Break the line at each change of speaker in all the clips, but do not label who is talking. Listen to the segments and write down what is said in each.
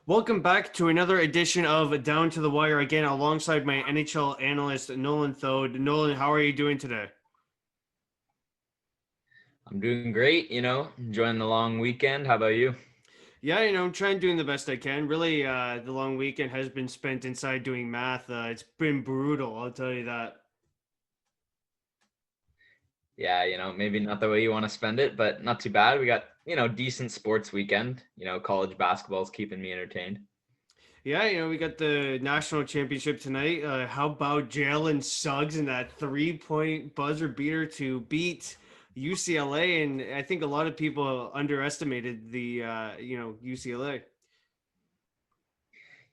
Welcome back to another edition of Down to the Wire, again alongside my NHL analyst Nolan Thode. Nolan, how are you doing today?
I'm doing great, enjoying the long weekend. How about you?
Yeah, I'm trying doing the best I can. Really, the long weekend has been spent inside doing math. It's been brutal, I'll tell you that.
Yeah, maybe not the way you want to spend it, but not too bad. We got, decent sports weekend. College basketball's keeping me entertained.
Yeah, we got the national championship tonight. How about Jalen Suggs and that 3-point buzzer beater to beat UCLA? And I think a lot of people underestimated the, UCLA.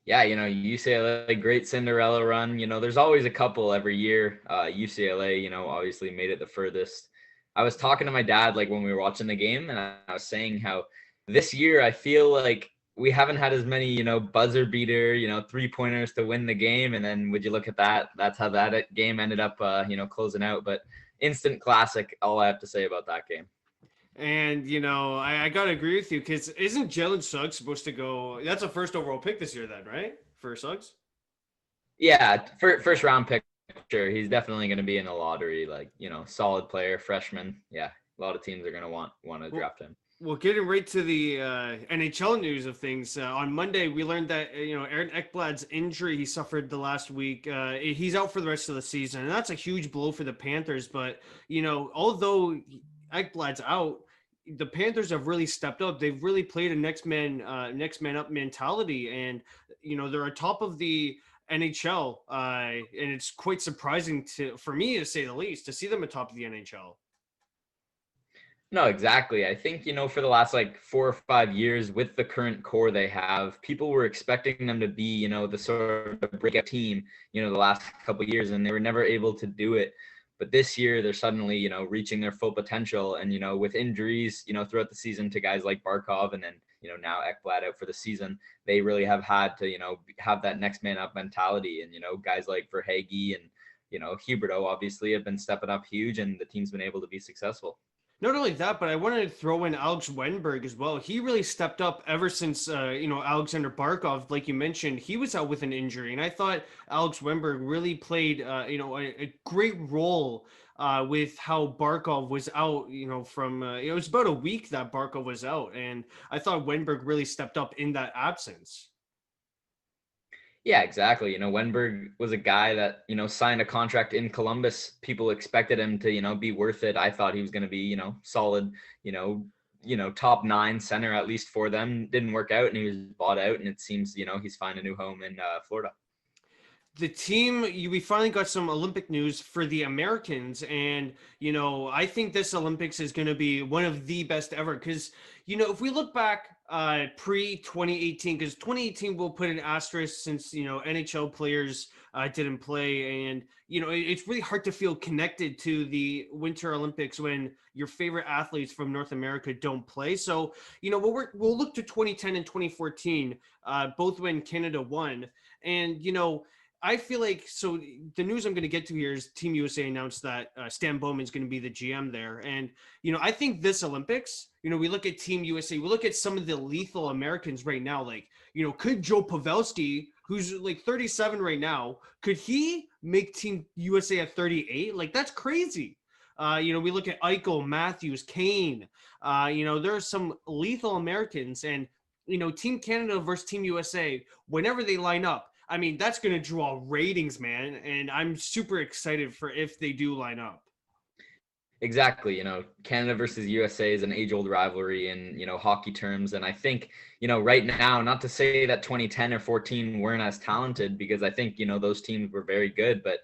Yeah, UCLA, great Cinderella run. There's always a couple every year. UCLA, obviously made it the furthest. I was talking to my dad like when we were watching the game, and I was saying how this year I feel like we haven't had as many, buzzer beater, 3-pointers to win the game. And then would you look at that? That's how that game ended up, closing out. But instant classic. All I have to say about that game.
And I gotta agree with you because isn't Jalen Suggs supposed to go? That's a first overall pick this year, then, right? For Suggs.
Yeah, first round pick. Sure, he's definitely going to be in the lottery. Like, solid player, freshman. Yeah, a lot of teams are going to want to
Well,
draft him.
well, getting right to the NHL news of things. On Monday, we learned that Aaron Ekblad's injury he suffered the last week. He's out for the rest of the season, and that's a huge blow for the Panthers. But although Ekblad's out, the Panthers have really stepped up. They've really played a next man up mentality, and they're on top of the NHL. And it's quite surprising for me to say the least to see them atop of the NHL.
No, exactly. I think, for the last like 4 or 5 years with the current core they have, people were expecting them to be, the sort of breakout team, the last couple of years, and they were never able to do it. But this year they're suddenly, reaching their full potential. And, with injuries, throughout the season to guys like Barkov and then, now Ekblad out for the season, they really have had to, have that next man up mentality. And, guys like Verhaeghe and, Huberto obviously have been stepping up huge, and the team's been able to be successful.
Not only that, but I wanted to throw in Alex Wenberg as well. He really stepped up ever since, Alexander Barkov, like you mentioned, he was out with an injury. And I thought Alex Wenberg really played, a great role with how Barkov was out, from, it was about a week that Barkov was out. And I thought Wenberg really stepped up in that absence.
Yeah, exactly. Wenberg was a guy that, signed a contract in Columbus. People expected him to, be worth it. I thought he was going to be, solid, top 9 center, at least for them. Didn't work out, and he was bought out. And it seems, he's finding a new home in Florida.
The team, we finally got some Olympic news for the Americans. And, I think this Olympics is going to be one of the best ever. Because, if we look back pre 2018, because 2018 will put an asterisk since, NHL players didn't play. And, it's really hard to feel connected to the Winter Olympics when your favorite athletes from North America don't play. So, we'll look to 2010 and 2014, both when Canada won. And, I feel like the news I'm going to get to here is Team USA announced that Stan Bowman's going to be the GM there. And, I think this Olympics, we look at Team USA, we look at some of the lethal Americans right now. Like, could Joe Pavelski, who's like 37 right now, could he make Team USA at 38? Like, that's crazy. We look at Eichel, Matthews, Kane. There are some lethal Americans, and, Team Canada versus Team USA, whenever they line up, I mean, that's going to draw ratings, man. And I'm super excited for if they do line up.
Exactly. Canada versus USA is an age-old rivalry in, hockey terms. And I think, right now, not to say that 2010 or 14 weren't as talented, because I think, those teams were very good, but,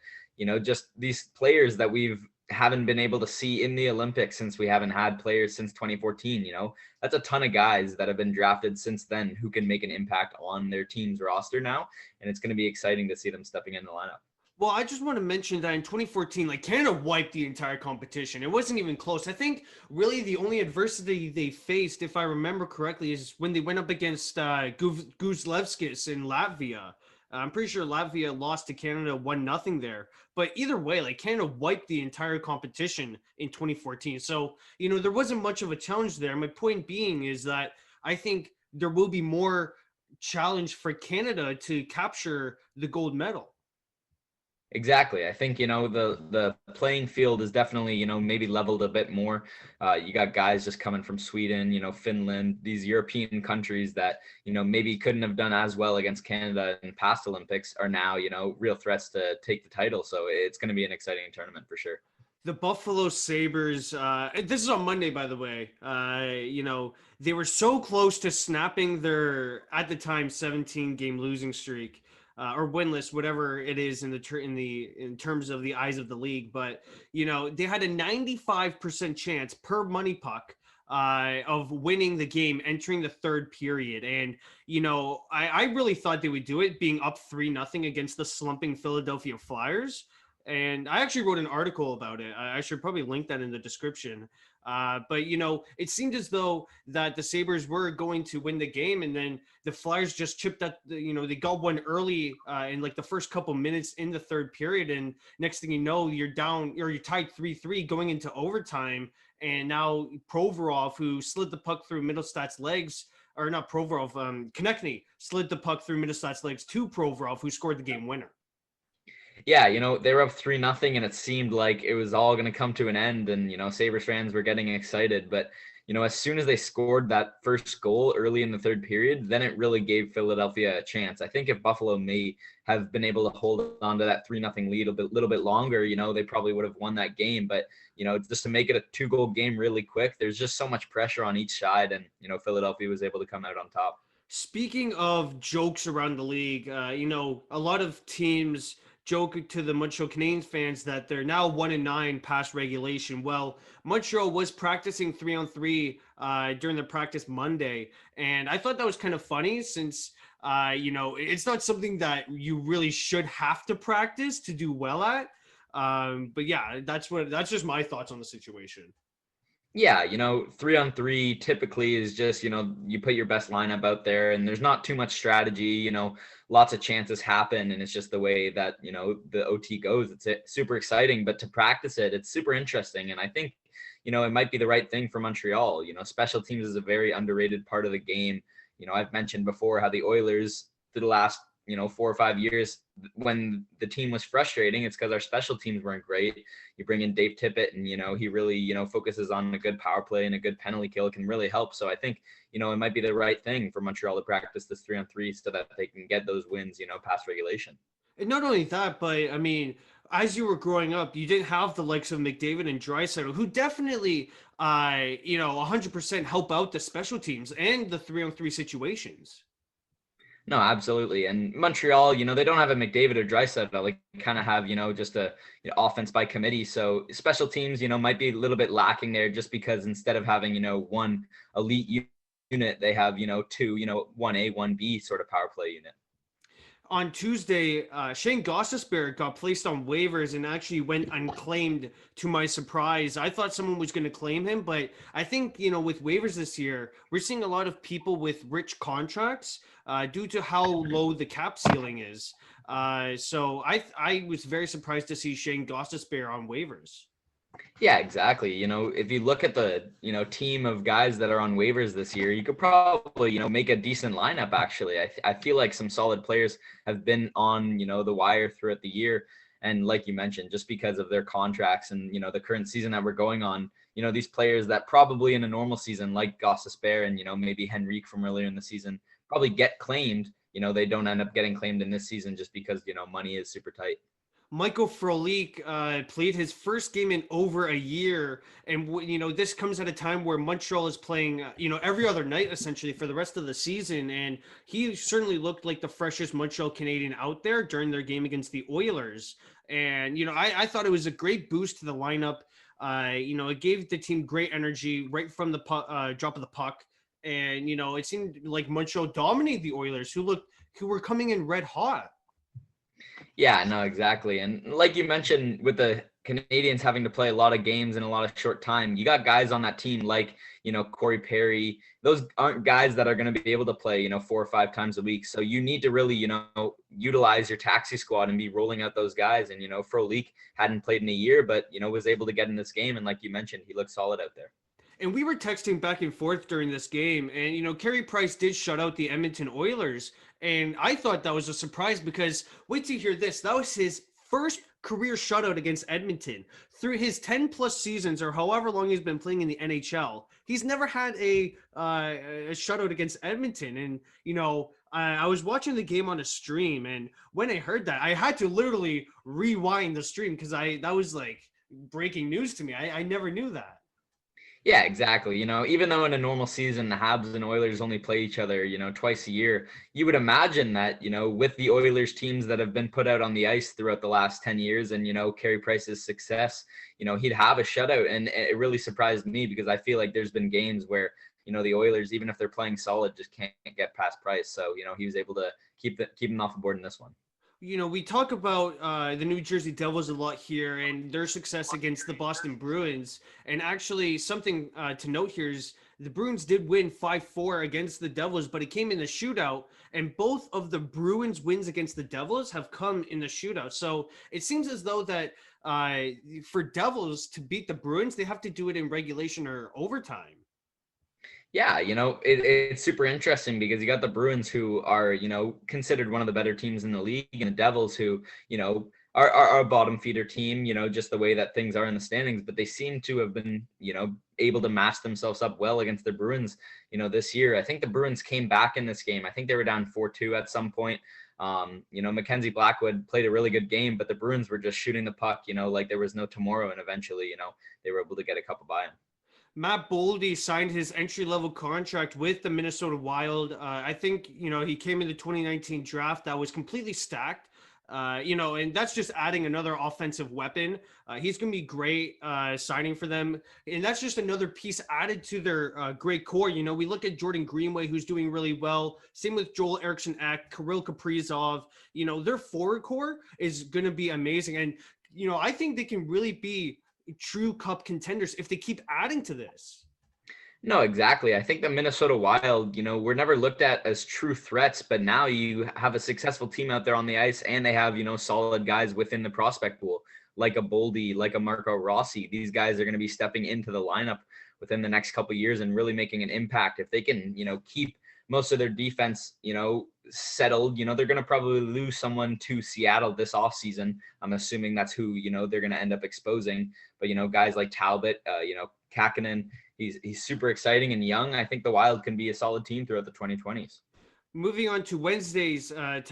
just these players that we've haven't been able to see in the Olympics since we haven't had players since 2014, that's a ton of guys that have been drafted since then who can make an impact on their team's roster now. And it's going to be exciting to see them stepping in the lineup.
Well, I just want to mention that in 2014, like Canada wiped the entire competition. It wasn't even close. I think really the only adversity they faced, if I remember correctly, is when they went up against Guzlevskis in Latvia. I'm pretty sure Latvia lost to Canada 1-0 there. But either way, like Canada wiped the entire competition in 2014. So, there wasn't much of a challenge there. My point being is that I think there will be more challenge for Canada to capture the gold medal.
Exactly. I think, the playing field is definitely, maybe leveled a bit more. You got guys just coming from Sweden, Finland, these European countries that, maybe couldn't have done as well against Canada in past Olympics are now, real threats to take the title. So it's going to be an exciting tournament for sure.
The Buffalo Sabres, this is on Monday, by the way. They were so close to snapping their, at the time, 17-game losing streak. Or winless, whatever it is in terms of the eyes of the league. But they had a 95% chance per money puck of winning the game entering the third period. And I really thought they would do it, being up 3-0 against the slumping Philadelphia Flyers. And I actually wrote an article about it. I should probably link that in the description. But it seemed as though that the Sabres were going to win the game, and then the Flyers just chipped at they got one early in like the first couple minutes in the third period, and next thing you know, you're down, or you're tied 3-3 going into overtime. And now Provorov, who slid the puck through Mittelstadt's legs, or not Provorov, Konechny slid the puck through Mittelstadt's legs to Provorov, who scored the game winner.
Yeah, they were up 3-0, and it seemed like it was all going to come to an end, and Sabres fans were getting excited. But as soon as they scored that first goal early in the third period, then it really gave Philadelphia a chance. I think if Buffalo may have been able to hold on to that 3-0 lead a little bit longer, they probably would have won that game. But just to make it a 2-goal game really quick, there's just so much pressure on each side, and Philadelphia was able to come out on top.
Speaking of jokes around the league, a lot of teams joke to the Montreal Canadiens fans that they're now 1-9 past regulation. Well, Montreal was practicing 3-on-3 during the practice Monday, and I thought that was kind of funny since it's not something that you really should have to practice to do well at. But yeah, that's just my thoughts on the situation.
Yeah, 3-on-3 typically is just, you put your best lineup out there, and there's not too much strategy, lots of chances happen, and it's just the way that, the OT goes. It's super exciting, but to practice it, it's super interesting. And I think, it might be the right thing for Montreal. Special teams is a very underrated part of the game. I've mentioned before how the Oilers, for the last 4 or 5 years, when the team was frustrating, it's because our special teams weren't great. You bring in Dave Tippett, and he really focuses on a good power play, and a good penalty kill can really help. So I think it might be the right thing for Montreal to practice this 3-on-3 so that they can get those wins past regulation.
And not only that, but I mean, as you were growing up, you didn't have the likes of McDavid and Draisaitl, who definitely 100% help out the special teams and the 3-on-3 situations.
No, absolutely. And Montreal, they don't have a McDavid or Draisaitl. They kind of have, just a offense by committee. So special teams, might be a little bit lacking there, just because instead of having, one elite unit, they have, two, 1A, 1B sort of power play unit.
On Tuesday, Shane Gostisbehere got placed on waivers and actually went unclaimed, to my surprise. I thought someone was going to claim him, but I think, with waivers this year, we're seeing a lot of people with rich contracts due to how low the cap ceiling is. So I was very surprised to see Shane Gostisbehere on waivers.
Yeah, exactly. If you look at the, team of guys that are on waivers this year, you could probably, make a decent lineup, actually. I feel like some solid players have been on, the wire throughout the year. And like you mentioned, just because of their contracts and, the current season that we're going on, these players that probably in a normal season, like Gostisbehere and, maybe Henrique from earlier in the season, probably get claimed. They don't end up getting claimed in this season just because, money is super tight.
Michael Froliks played his first game in over a year. And, this comes at a time where Montreal is playing, every other night, essentially, for the rest of the season. And he certainly looked like the freshest Montreal Canadian out there during their game against the Oilers. And, I thought it was a great boost to the lineup. It gave the team great energy right from the drop of the puck. And, it seemed like Montreal dominated the Oilers, who were coming in red hot.
Yeah, no, exactly. And like you mentioned, with the Canadiens having to play a lot of games in a lot of short time, you got guys on that team like, Corey Perry. Those aren't guys that are going to be able to play, 4 or 5 times a week. So you need to really, utilize your taxi squad and be rolling out those guys. And, Froliks hadn't played in a year, but, was able to get in this game. And like you mentioned, he looked solid out there.
And we were texting back and forth during this game, and Carey Price did shut out the Edmonton Oilers, and I thought that was a surprise because wait till you hear this. That was his first career shutout against Edmonton. Through his 10 plus seasons or however long he's been playing in the NHL, he's never had a shutout against Edmonton. And I was watching the game on a stream, and when I heard that, I had to literally rewind the stream because that was like breaking news to me. I never knew that.
Yeah, exactly. Even though in a normal season, the Habs and Oilers only play each other, twice a year, you would imagine that, with the Oilers teams that have been put out on the ice throughout the last 10 years and, Carey Price's success, he'd have a shutout. And it really surprised me because I feel like there's been games where, the Oilers, even if they're playing solid, just can't get past Price. So, he was able to keep him off the board in this one.
We talk about the New Jersey Devils a lot here and their success against the Boston Bruins. And actually, something to note here is the Bruins did win 5-4 against the Devils, but it came in the shootout. And both of the Bruins wins against the Devils have come in the shootout. So it seems as though that for Devils to beat the Bruins, they have to do it in regulation or overtime.
Yeah, it's super interesting because you got the Bruins who are, considered one of the better teams in the league, and the Devils who, are a bottom feeder team, just the way that things are in the standings, but they seem to have been, able to match themselves up well against the Bruins, this year. I think the Bruins came back in this game. I think they were down 4-2 at some point. Mackenzie Blackwood played a really good game, but the Bruins were just shooting the puck, like there was no tomorrow. And eventually, they were able to get a couple by him.
Matt Boldy signed his entry-level contract with the Minnesota Wild. I think, he came in the 2019 draft that was completely stacked, and that's just adding another offensive weapon. He's going to be great signing for them. And that's just another piece added to their great core. We look at Jordan Greenway, who's doing really well. Same with Joel Eriksson-Ek, Kirill Kaprizov. Their forward core is going to be amazing. And, I think they can really be true cup contenders if they keep adding to this.
No, exactly. I think the Minnesota Wild, were never looked at as true threats, but now you have a successful team out there on the ice and they have, solid guys within the prospect pool, like a Boldy, like a Marco Rossi. These guys are going to be stepping into the lineup within the next couple of years and really making an impact. If they can, keep most of their defense, settled, they're going to probably lose someone to Seattle this offseason. I'm assuming that's who, they're going to end up exposing. But, guys like Talbot, Kakkonen, he's super exciting and young. I think the Wild can be a solid team throughout the 2020s.
Moving on to Wednesday's notes,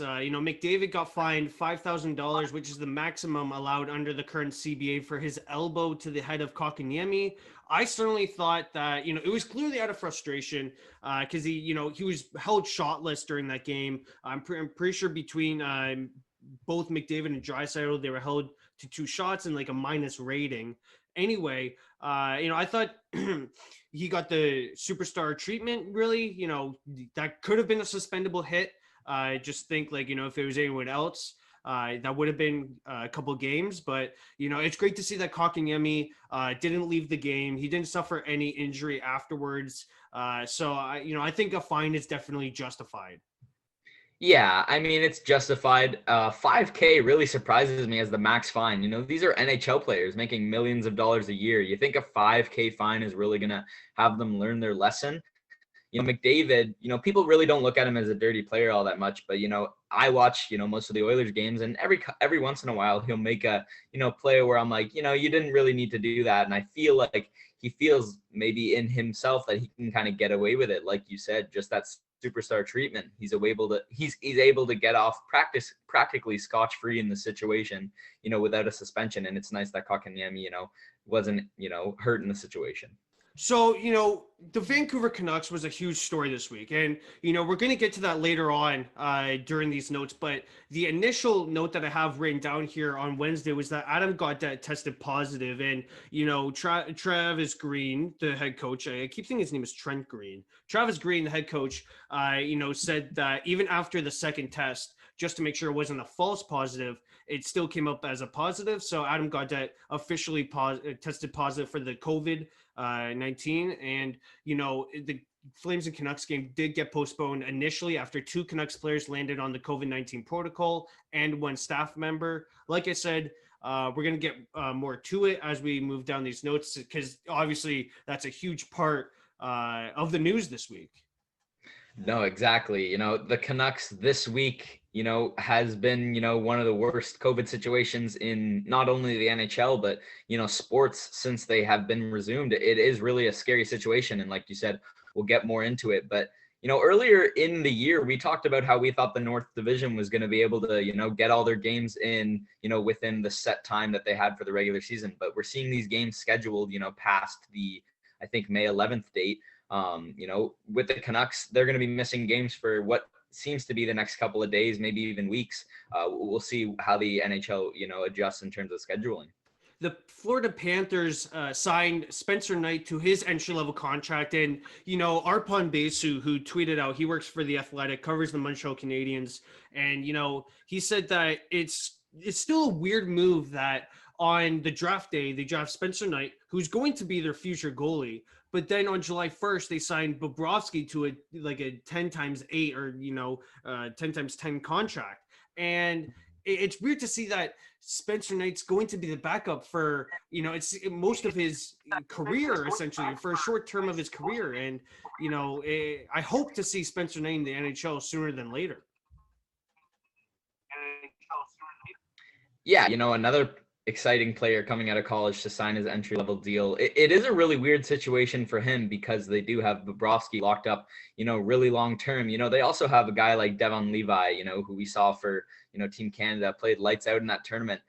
McDavid got fined $5,000, which is the maximum allowed under the current CBA for his elbow to the head of Kotkaniemi. I certainly thought that, it was clearly out of frustration because he was held shotless during that game. I'm pretty sure between both McDavid and Draisaitl, they were held to 2 shots and like a minus rating. Anyway, I thought he got the superstar treatment, really. That could have been a suspendable hit. I just think, if it was anyone else, that would have been a couple games. But, it's great to see that Kotkaniemi didn't leave the game. He didn't suffer any injury afterwards. So, I think a fine is definitely justified.
Yeah, I mean, it's justified. $5,000 really surprises me as the max fine. These are NHL players making millions of dollars a year. You think a $5,000 fine is really going to have them learn their lesson? McDavid, people really don't look at him as a dirty player all that much, but, I watch, most of the Oilers games, and every once in a while he'll make a, play where I'm like, you didn't really need to do that. And I feel like he feels maybe in himself that he can kind of get away with it. Like you said, just that superstar treatment. He's able to get off practically scotch-free in the situation, without a suspension. And it's nice that Kotkaniemi, wasn't, hurt in the situation.
So, the Vancouver Canucks was a huge story this week. And, we're going to get to that later on during these notes. But the initial note that I have written down here on Wednesday was that Adam Gaudette tested positive. And, Travis Green, the head coach, I keep thinking his name is Trent Green. Travis Green, the head coach, said that even after the second test, just to make sure it wasn't a false positive, it still came up as a positive. So Adam Gaudette officially tested positive for the COVID-19. And, the Flames and Canucks game did get postponed initially after 2 Canucks players landed on the COVID-19 protocol and 1 staff member. Like I said, We're going to get more to it as we move down these notes, because obviously that's a huge part of the news this week.
No, exactly. The Canucks this week, has been, one of the worst COVID situations in not only the NHL, but, sports since they have been resumed. It is really a scary situation. And like you said, we'll get more into it. But, earlier in the year, we talked about how we thought the North Division was going to be able to, get all their games in, within the set time that they had for the regular season. But we're seeing these games scheduled, past the, I think, May 11th date. With the Canucks, they're going to be missing games for what seems to be the next couple of days, maybe even weeks. We'll see how the NHL, adjusts in terms of scheduling.
The Florida Panthers signed Spencer Knight to his entry-level contract. And, Arpon Basu, who tweeted out, he works for The Athletic, covers the Montreal Canadiens. And, he said that it's still a weird move that on the draft day, they draft Spencer Knight, who's going to be their future goalie. But then on July 1st, they signed Bobrovsky to a 10 times 8 or, 10 times 10 contract. And it's weird to see that Spencer Knight's going to be the backup for, it's most of his career, essentially, for a short term of his career. And, I hope to see Spencer Knight in the NHL sooner than later.
Yeah, another exciting player coming out of college to sign his entry-level deal. It is a really weird situation for him because they do have Bobrovsky locked up, really long-term. They also have a guy like Devon Levi, who we saw for, Team Canada, played lights out in that tournament.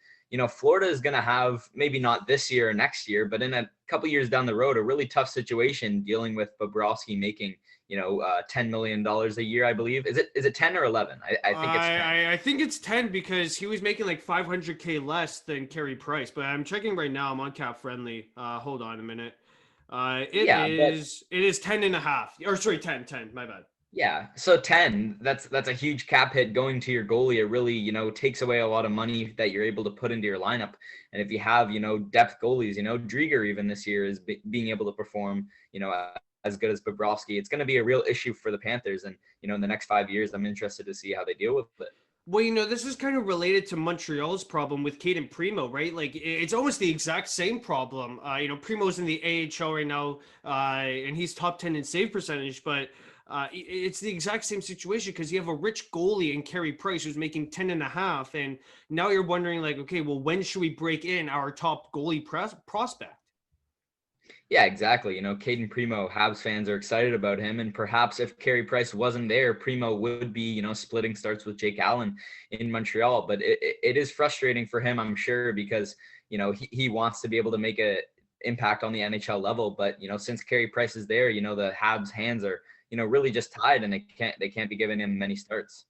Florida is going to have, maybe not this year or next year, but in a couple years down the road, a really tough situation dealing with Bobrovsky making, $10 million a year, I believe. Is it 10 or 11? I think it's 10.
I think it's 10 because he was making like $500K less than Carey Price, but I'm checking right now. I'm on Cap Friendly. Hold on a minute. It is 10 and a half, or sorry, 10, my bad.
Yeah. So 10, that's a huge cap hit going to your goalie. It really, takes away a lot of money that you're able to put into your lineup. And if you have, depth goalies, Drieger even this year is being able to perform, as good as Bobrovsky, it's going to be a real issue for the Panthers. And, in the next 5 years, I'm interested to see how they deal with it.
Well, this is kind of related to Montreal's problem with Caden Primo, right? Like, it's almost the exact same problem. Primo's in the AHL right now, and he's top 10 in save percentage, but it's the exact same situation because you have a rich goalie in Carey Price who's making 10 and a half. And now you're wondering, like, okay, well, when should we break in our top goalie prospect?
Yeah, exactly. Caden Primo, Habs fans are excited about him. And perhaps if Carey Price wasn't there, Primo would be, splitting starts with Jake Allen in Montreal. But it is frustrating for him, I'm sure, because, he wants to be able to make an impact on the NHL level. But, since Carey Price is there, the Habs' hands are, really just tied and they can't be giving him many starts.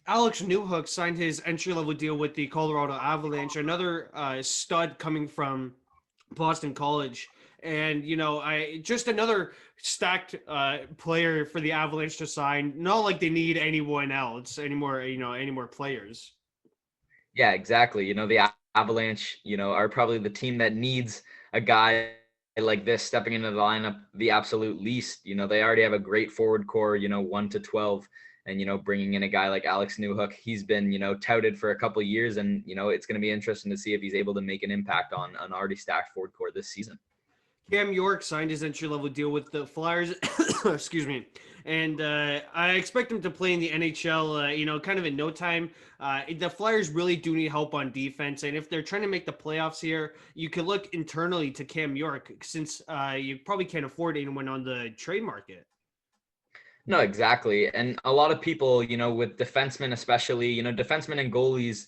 Alex Newhook signed his entry-level deal with the Colorado Avalanche, another stud coming from Boston College. And, just another stacked player for the Avalanche to sign. Not like they need anyone else anymore, any more players.
Yeah, exactly. The Avalanche, are probably the team that needs a guy like this stepping into the lineup the absolute least. They already have a great forward core, 1 to 12. And, bringing in a guy like Alex Newhook, he's been, touted for a couple of years. And, it's going to be interesting to see if he's able to make an impact on an already stacked forward core this season.
Cam York signed his entry-level deal with the Flyers, excuse me, and I expect him to play in the NHL, kind of in no time. The Flyers really do need help on defense, and if they're trying to make the playoffs here, you could look internally to Cam York, since you probably can't afford anyone on the trade market.
No, exactly. And a lot of people, with defensemen especially, defensemen and goalies,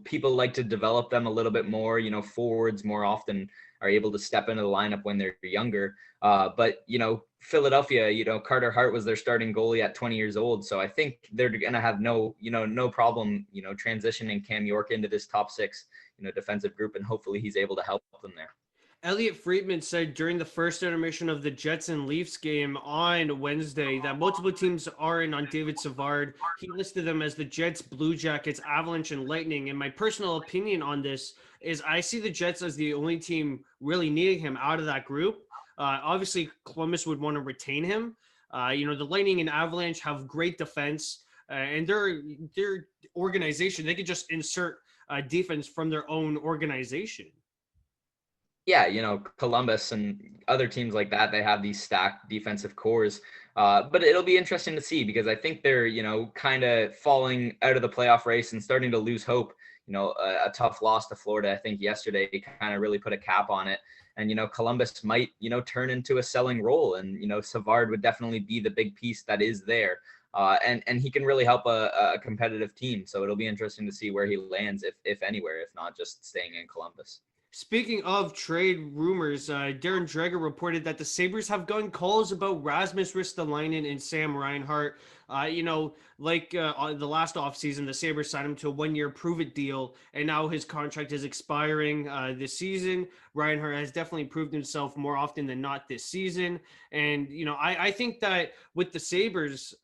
people like to develop them a little bit more, forwards more often are able to step into the lineup when they're younger. But, Philadelphia, Carter Hart was their starting goalie at 20 years old. So I think they're going to have no problem, transitioning Cam York into this top 6, defensive group. And hopefully he's able to help them there.
Elliot Friedman said during the first intermission of the Jets and Leafs game on Wednesday that multiple teams are in on David Savard. He listed them as the Jets, Blue Jackets, Avalanche, and Lightning. And my personal opinion on this is I see the Jets as the only team really needing him out of that group. Obviously, Columbus would want to retain him. The Lightning and Avalanche have great defense, and their organization, they could just insert defense from their own organization.
Yeah, Columbus and other teams like that, they have these stacked defensive cores. But it'll be interesting to see because I think they're, kind of falling out of the playoff race and starting to lose hope. A tough loss to Florida, I think yesterday, kind of really put a cap on it. And, Columbus might, turn into a selling role. And, Savard would definitely be the big piece that is there. And he can really help a competitive team. So it'll be interesting to see where he lands, if anywhere, if not just staying in Columbus.
Speaking of trade rumors, Darren Dreger reported that the Sabres have gotten calls about Rasmus Ristolainen and Sam Reinhart. The last offseason, the Sabres signed him to a 1-year prove-it deal, and now his contract is expiring this season. Reinhart has definitely proved himself more often than not this season. And, I think that with the Sabres,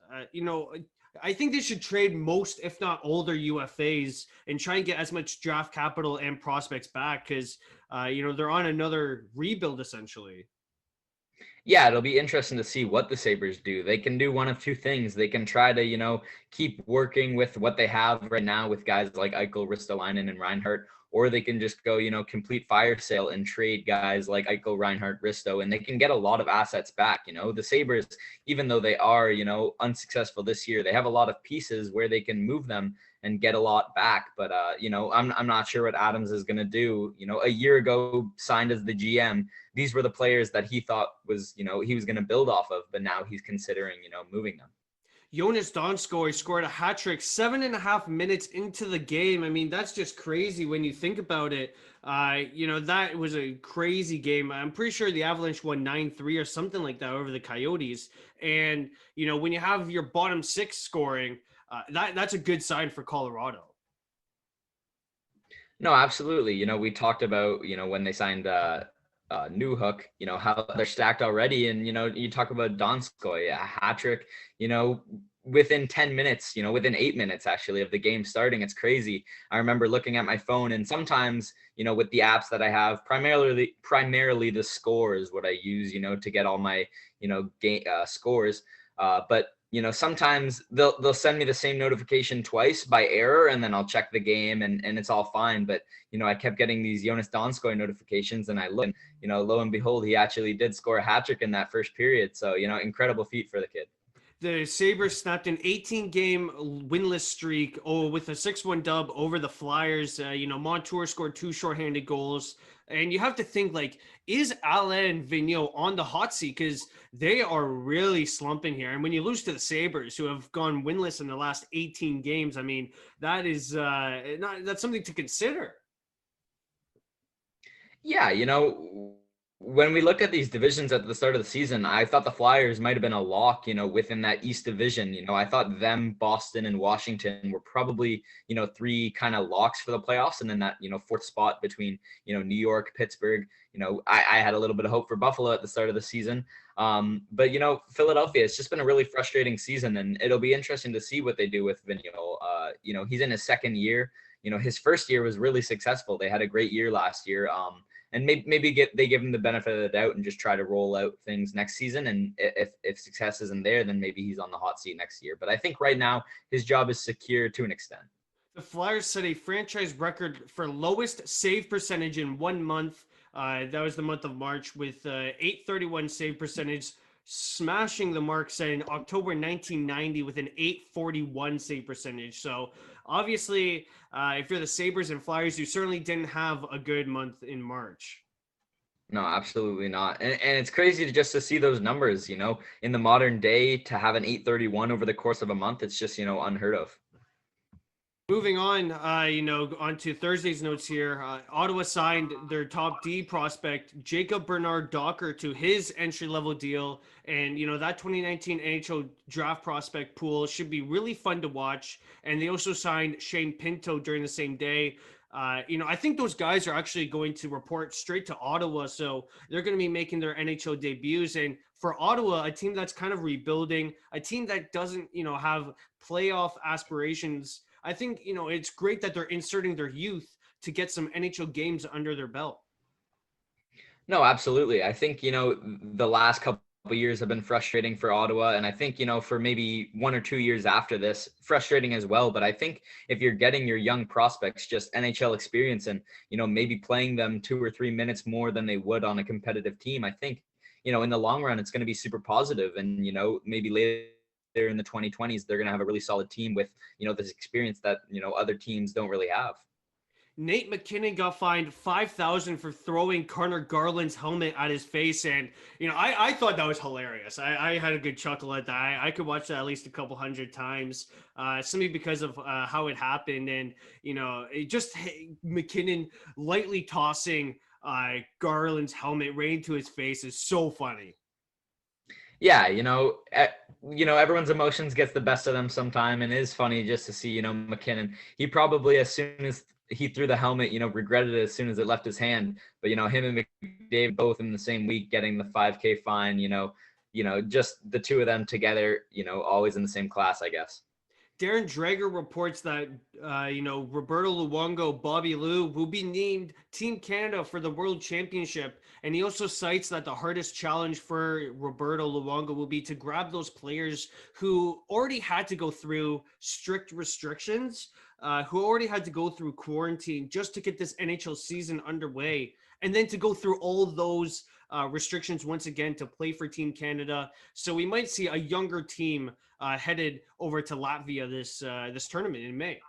I think they should trade most, if not all, their UFAs and try and get as much draft capital and prospects back because, they're on another rebuild essentially.
Yeah, it'll be interesting to see what the Sabres do. They can do one of two things. They can try to, keep working with what they have right now with guys like Eichel, Ristolainen, and Reinhart, or they can just go, complete fire sale and trade guys like Eichel, Reinhart, Risto, and they can get a lot of assets back. The Sabres, even though they are, unsuccessful this year, they have a lot of pieces where they can move them and get a lot back. But, I'm not sure what Adams is going to do. A year ago, signed as the GM, these were the players that he thought was, he was going to build off of, but now he's considering, moving them.
Jonas Donskoi scored a hat trick 7.5 minutes into the game. I mean, that's just crazy when you think about it. That was a crazy game. I'm pretty sure the Avalanche won 9-3 or something like that over the Coyotes. And, when you have your bottom six scoring, that's a good sign for Colorado.
No, absolutely. We talked about, when they signed Newhook, how they're stacked already. And, you talk about Donskoi, a hat trick, within 10 minutes, within 8 minutes actually of the game starting. It's crazy. I remember looking at my phone and sometimes, with the apps that I have, primarily the score is what I use, to get all my, game scores. But sometimes they'll send me the same notification twice by error, and then I'll check the game and it's all fine. But, I kept getting these Jonas Donskoi notifications and I looked, and, lo and behold, he actually did score a hat trick in that first period. So, incredible feat for the kid.
The Sabres snapped an 18-game winless streak with a 6-1 dub over the Flyers. Montour scored 2 shorthanded goals. And you have to think, is Alain Vigneault on the hot seat? Because they are really slumping here. And when you lose to the Sabres, who have gone winless in the last 18 games, I mean, that is that's something to consider.
Yeah, when we look at these divisions at the start of the season, I thought the Flyers might have been a lock, within that East division. I thought them, Boston, and Washington were probably, 3 kind of locks for the playoffs. And then that, 4th spot between, New York, Pittsburgh. I had a little bit of hope for Buffalo at the start of the season. But, Philadelphia, it's just been a really frustrating season. And it'll be interesting to see what they do with Vigneault. He's in his second year. His first year was really successful. They had a great year last year. And maybe they give him the benefit of the doubt and just try to roll out things next season. And if success isn't there, then maybe he's on the hot seat next year. But I think right now his job is secure to an extent.
The Flyers set a franchise record for lowest save percentage in 1 month. That was the month of March with .831 save percentage, smashing the mark set in October 1990 with an .841 save percentage. So obviously, if you're the Sabres and Flyers, you certainly didn't have a good month in March.
No, absolutely not. And it's crazy to see those numbers, in the modern day, to have an .831 over the course of a month. It's just, unheard of.
Moving on, onto Thursday's notes here. Ottawa signed their top D prospect, Jacob Bernard Docker, to his entry-level deal. And, that 2019 NHL draft prospect pool should be really fun to watch. And they also signed Shane Pinto during the same day. I think those guys are actually going to report straight to Ottawa. So they're going to be making their NHL debuts. And for Ottawa, a team that's kind of rebuilding, a team that doesn't, have playoff aspirations, I think, it's great that they're inserting their youth to get some NHL games under their belt.
No, absolutely. I think, the last couple couple of years have been frustrating for Ottawa. And I think, for maybe 1 or 2 years after this, frustrating as well. But I think if you're getting your young prospects just NHL experience and, maybe playing them 2 or 3 minutes more than they would on a competitive team, I think, in the long run, it's going to be super positive. And, maybe later in the 2020s, they're going to have a really solid team with, this experience that, other teams don't really have.
Nate McKinnon got fined $5,000 for throwing Connor Garland's helmet at his face, and I thought that was hilarious. I had a good chuckle at that. I could watch that at least a couple hundred times, simply because of how it happened, and it just McKinnon lightly tossing Garland's helmet right into his face is so funny.
Yeah, everyone's emotions gets the best of them sometime, and it is funny just to see, McKinnon. He probably, as soon as he threw the helmet, regretted it as soon as it left his hand. But him and McDavid both in the same week getting the $5,000 fine. Just the two of them together, always in the same class, I guess.
Darren Dreger reports that, Roberto Luongo, Bobby Lou will be named Team Canada for the World Championship. And he also cites that the hardest challenge for Roberto Luongo will be to grab those players who already had to go through strict restrictions, who already had to go through quarantine just to get this NHL season underway. And then to go through all those restrictions once again to play for Team Canada. So we might see a younger team headed over to Latvia this tournament in May.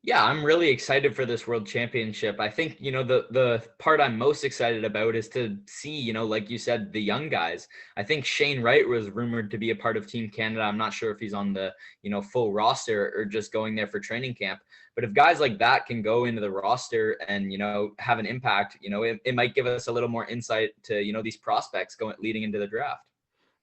Yeah, I'm really excited for this World Championship. I think, the part I'm most excited about is to see, like you said, the young guys. I think Shane Wright was rumored to be a part of Team Canada. I'm not sure if he's on the, full roster or just going there for training camp. But if guys like that can go into the roster and, have an impact, it might give us a little more insight to, these prospects leading into the draft.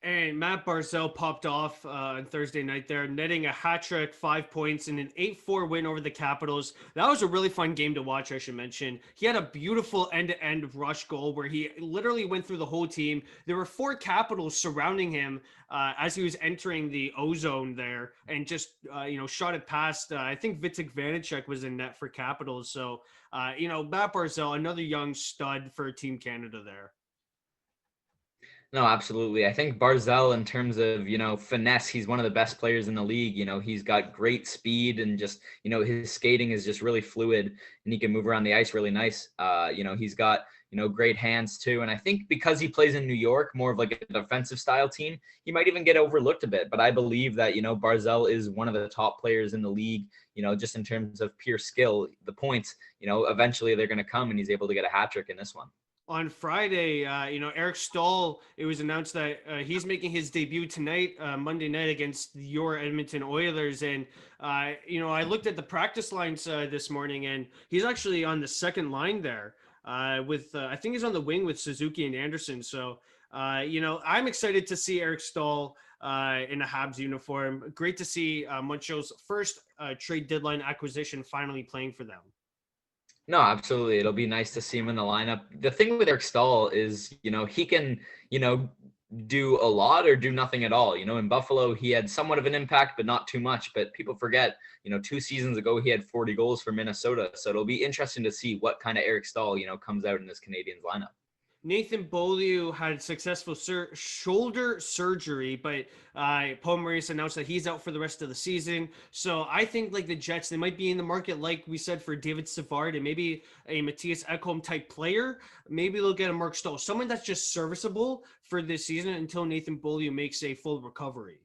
And Matt Barzal popped off on Thursday night there, netting a hat trick, 5 points, and an 8-4 win over the Capitals. That was a really fun game to watch, I should mention. He had a beautiful end-to-end rush goal where he literally went through the whole team. There were 4 Capitals surrounding him as he was entering the O-zone there and just, shot it past. I think Vitek Vanacek was in net for Capitals. So, Matt Barzal, another young stud for Team Canada there.
No, absolutely. I think Barzal, in terms of, finesse, he's one of the best players in the league. He's got great speed and just, his skating is just really fluid and he can move around the ice really nice. He's got, great hands too. And I think because he plays in New York, more of like a defensive style team, he might even get overlooked a bit. But I believe that, Barzal is one of the top players in the league, just in terms of pure skill, the points, eventually they're going to come and he's able to get a hat trick in this one.
On Friday, Eric Staal, it was announced that he's making his debut tonight, Monday night against your Edmonton Oilers. And, I looked at the practice lines this morning and he's actually on the second line there with, I think he's on the wing with Suzuki and Anderson. So, I'm excited to see Eric Staal in a Habs uniform. Great to see Montreal's first trade deadline acquisition finally playing for them.
No, absolutely. It'll be nice to see him in the lineup. The thing with Eric Staal is, he can, do a lot or do nothing at all. In Buffalo, he had somewhat of an impact, but not too much. But people forget, 2 seasons ago, he had 40 goals for Minnesota. So it'll be interesting to see what kind of Eric Staal, comes out in this Canadiens lineup.
Nathan Beaulieu had successful shoulder surgery, but Paul Maurice announced that he's out for the rest of the season. So I think like the Jets, they might be in the market, like we said, for David Savard and maybe a Matthias Ekholm type player. Maybe they'll get a Mark Staal, someone that's just serviceable for this season until Nathan Beaulieu makes a full recovery.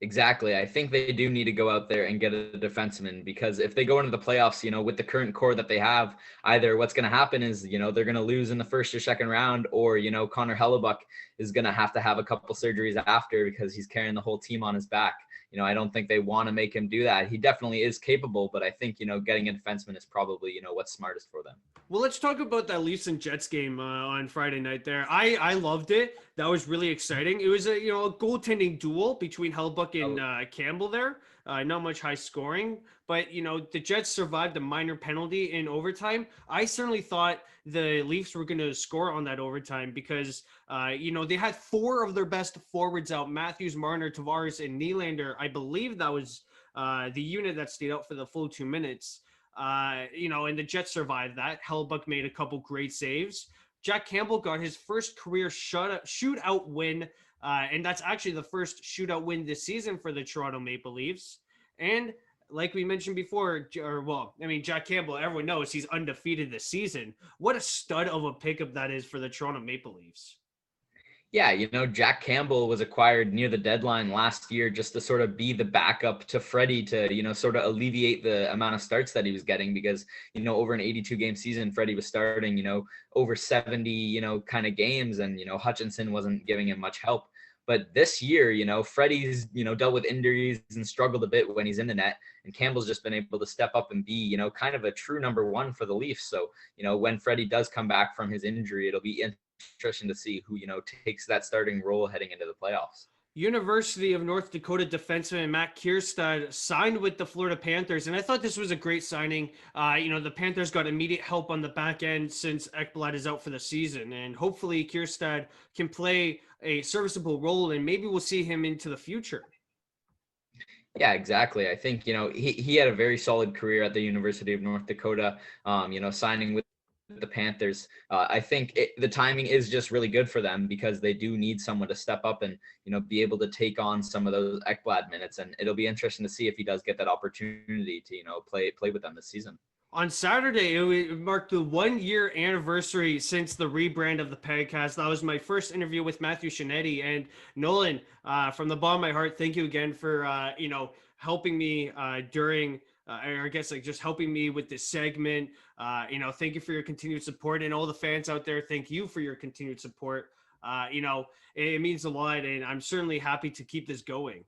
Exactly. I think they do need to go out there and get a defenseman because if they go into the playoffs, with the current core that they have, either what's going to happen is, they're going to lose in the first or second round or, Connor Hellebuck is going to have a couple surgeries after because he's carrying the whole team on his back. I don't think they want to make him do that. He definitely is capable, but I think, getting a defenseman is probably, what's smartest for them.
Well, let's talk about that Leafs and Jets game on Friday night there. I loved it. That was really exciting. It was a goaltending duel between Hellebuck and Campbell there. Not much high scoring, but the Jets survived a minor penalty in overtime. I certainly thought the Leafs were going to score on that overtime because they had 4 of their best forwards out: Matthews, Marner, Tavares, and Nylander. I believe that was the unit that stayed out for the full 2 minutes. And the Jets survived that. Hellebuck made a couple great saves. Jack Campbell got his first career shootout win, and that's actually the first shootout win this season for the Toronto Maple Leafs. And like we mentioned before, Jack Campbell, everyone knows he's undefeated this season. What a stud of a pickup that is for the Toronto Maple Leafs.
Yeah, Jack Campbell was acquired near the deadline last year just to sort of be the backup to Freddie to, sort of alleviate the amount of starts that he was getting because, over an 82-game season, Freddie was starting, over 70, kind of games and, Hutchinson wasn't giving him much help. But this year, Freddie's, dealt with injuries and struggled a bit when he's in the net. And Campbell's just been able to step up and be, kind of a true number one for the Leafs. So, when Freddie does come back from his injury, it'll be interesting to see who, takes that starting role heading into the playoffs.
University of North Dakota defenseman Matt Kiersted signed with the Florida Panthers, and I thought this was a great signing. The Panthers got immediate help on the back end since Ekblad is out for the season, and hopefully Kiersted can play a serviceable role, and maybe we'll see him into the future.
Yeah, exactly. I think, he had a very solid career at the University of North Dakota, signing with the Panthers. I think the timing is just really good for them because they do need someone to step up and, be able to take on some of those Ekblad minutes. And it'll be interesting to see if he does get that opportunity to, play with them this season.
On Saturday, it marked the 1-year anniversary since the rebrand of the Pagcast. That was my first interview with Matthew Shinetti. And Nolan, from the bottom of my heart, thank you again for, helping me during I guess just helping me with this segment. Thank you for your continued support, and all the fans out there, thank you for your continued support. It means a lot, and I'm certainly happy to keep this going.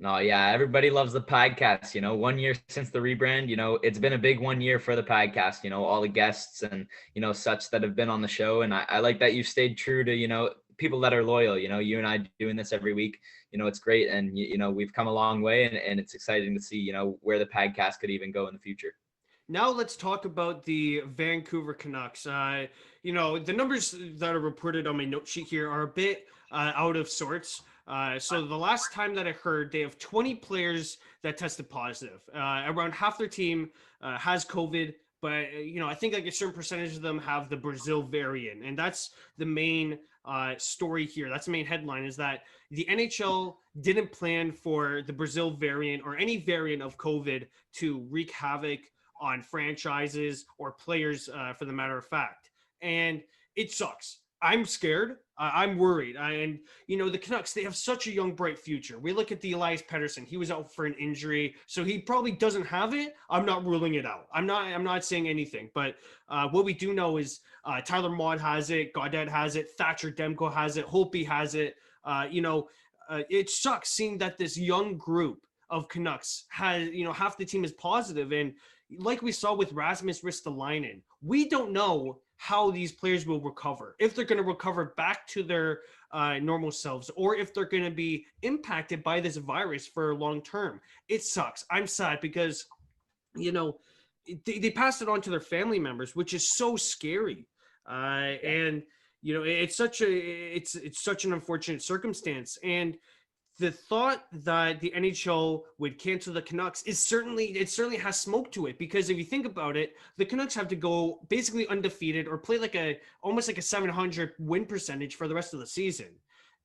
No, yeah, everybody loves the podcast. 1 year since the rebrand, it's been a big 1 year for the podcast, all the guests and, such that have been on the show. And I like that you've stayed true to, people that are loyal. You and I doing this every week, it's great. And, we've come a long way, and it's exciting to see, where the podcast could even go in the future.
Now let's talk about the Vancouver Canucks. The numbers that are reported on my note sheet here are a bit out of sorts. So the last time that I heard, they have 20 players that tested positive. Around half their team has COVID, but I think like a certain percentage of them have the Brazil variant, and that's the main story here. That's the main headline, is that the NHL didn't plan for the Brazil variant or any variant of COVID to wreak havoc on franchises or players, for the matter of fact. And it sucks. I'm scared. I'm worried. The Canucks, they have such a young, bright future. We look at the Elias Pettersson. He was out for an injury, so he probably doesn't have it. I'm not ruling it out. I'm not saying anything. But what we do know is Tyler Maude has it. Gaudette has it. Thatcher Demko has it. Holtby has it. It sucks seeing that this young group of Canucks has, half the team is positive. And like we saw with Rasmus Ristolainen, we don't know how these players will recover, if they're going to recover back to their normal selves, or if they're going to be impacted by this virus for long term. It sucks. I'm sad because, they passed it on to their family members, which is so scary. And, it's such an unfortunate circumstance. And the thought that the NHL would cancel the Canucks it certainly has smoke to it, because if you think about it, the Canucks have to go basically undefeated or play almost like a 700 win percentage for the rest of the season.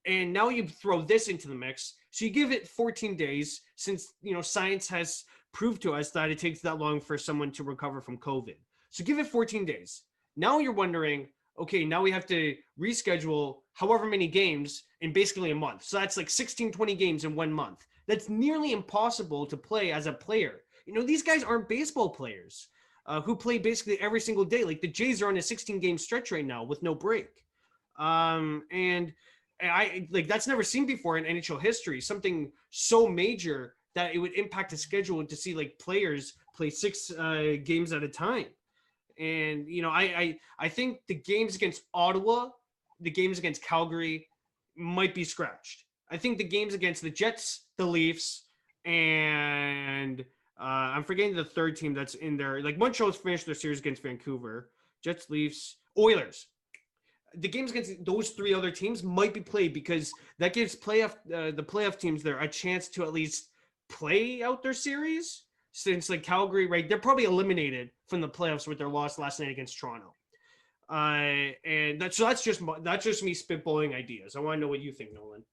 And now you throw this into the mix. So you give it 14 days, since, science has proved to us that it takes that long for someone to recover from COVID. So give it 14 days. Now you're wondering, okay, now we have to reschedule however many games in basically a month. So that's like 16, 20 games in 1 month. That's nearly impossible to play as a player. These guys aren't baseball players who play basically every single day. Like the Jays are on a 16-game stretch right now with no break. And I that's never seen before in NHL history, something so major that it would impact the schedule to see like players play 6 games at a time. And, I think the games against Ottawa, the games against Calgary might be scratched. I think the games against the Jets, the Leafs, and I'm forgetting the third team that's in there. Like Montreal's finished their series against Vancouver, Jets, Leafs, Oilers. The games against those 3 other teams might be played, because that gives the playoff teams there a chance to at least play out their series. Since like Calgary, right, they're probably eliminated from the playoffs with their loss last night against Toronto. And that's just me spitballing ideas. I want to know what you think, Nolan.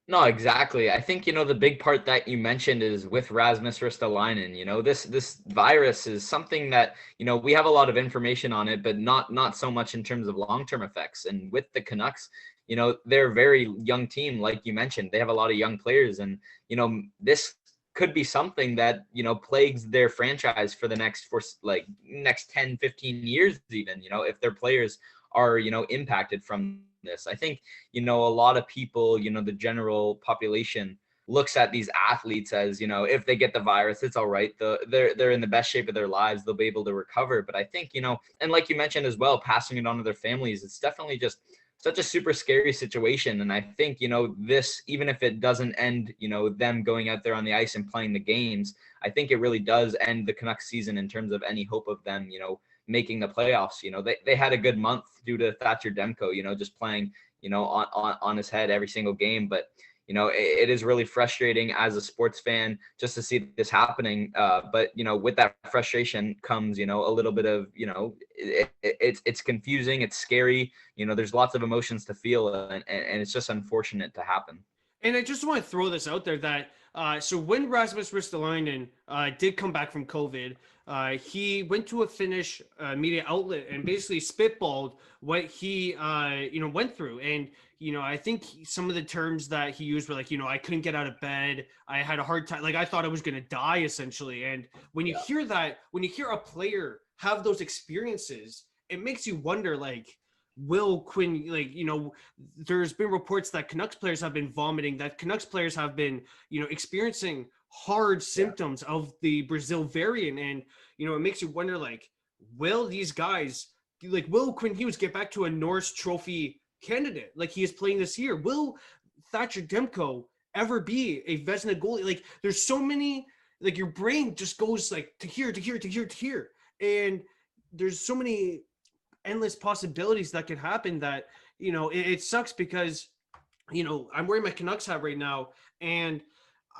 No, exactly. I think, the big part that you mentioned is with Rasmus Ristolainen. This virus is something that, we have a lot of information on it, but not so much in terms of long-term effects. And with the Canucks, they're a very young team, like you mentioned. They have a lot of young players, and, this could be something that, plagues their franchise for the next 10, 15 years even, if their players are, impacted from this. I think, a lot of people, the general population looks at these athletes as, if they get the virus, it's all right. They're in the best shape of their lives. They'll be able to recover. But I think, and like you mentioned as well, passing it on to their families, it's definitely just such a super scary situation. And I think, this, even if it doesn't end, them going out there on the ice and playing the games, I think it really does end the Canucks season in terms of any hope of them, making the playoffs. They had a good month due to Thatcher Demko, just playing, on his head every single game. But, it is really frustrating as a sports fan just to see this happening. But, with that frustration comes, a little bit of, it's confusing. It's scary. There's lots of emotions to feel, and it's just unfortunate to happen.
And I just want to throw this out there that so when Rasmus Ristolainen did come back from COVID, he went to a Finnish media outlet and basically spitballed what he went through. And I think some of the terms that he used were like, I couldn't get out of bed, I had a hard time, like I thought I was going to die essentially. And when you hear that, when you hear a player have those experiences, it makes you wonder, like, will Quinn, there's been reports that Canucks players have been vomiting, that Canucks players have been, experiencing hard symptoms of the Brazil variant. And, it makes you wonder, like, will these guys, will Quinn Hughes get back to a Norris Trophy candidate like he is playing this year? Will Thatcher Demko ever be a Vezina goalie? Like, there's so many, like, your brain just goes like to here, to here, to here, to here. And there's so many endless possibilities that could happen that, it sucks because, I'm wearing my Canucks hat right now, and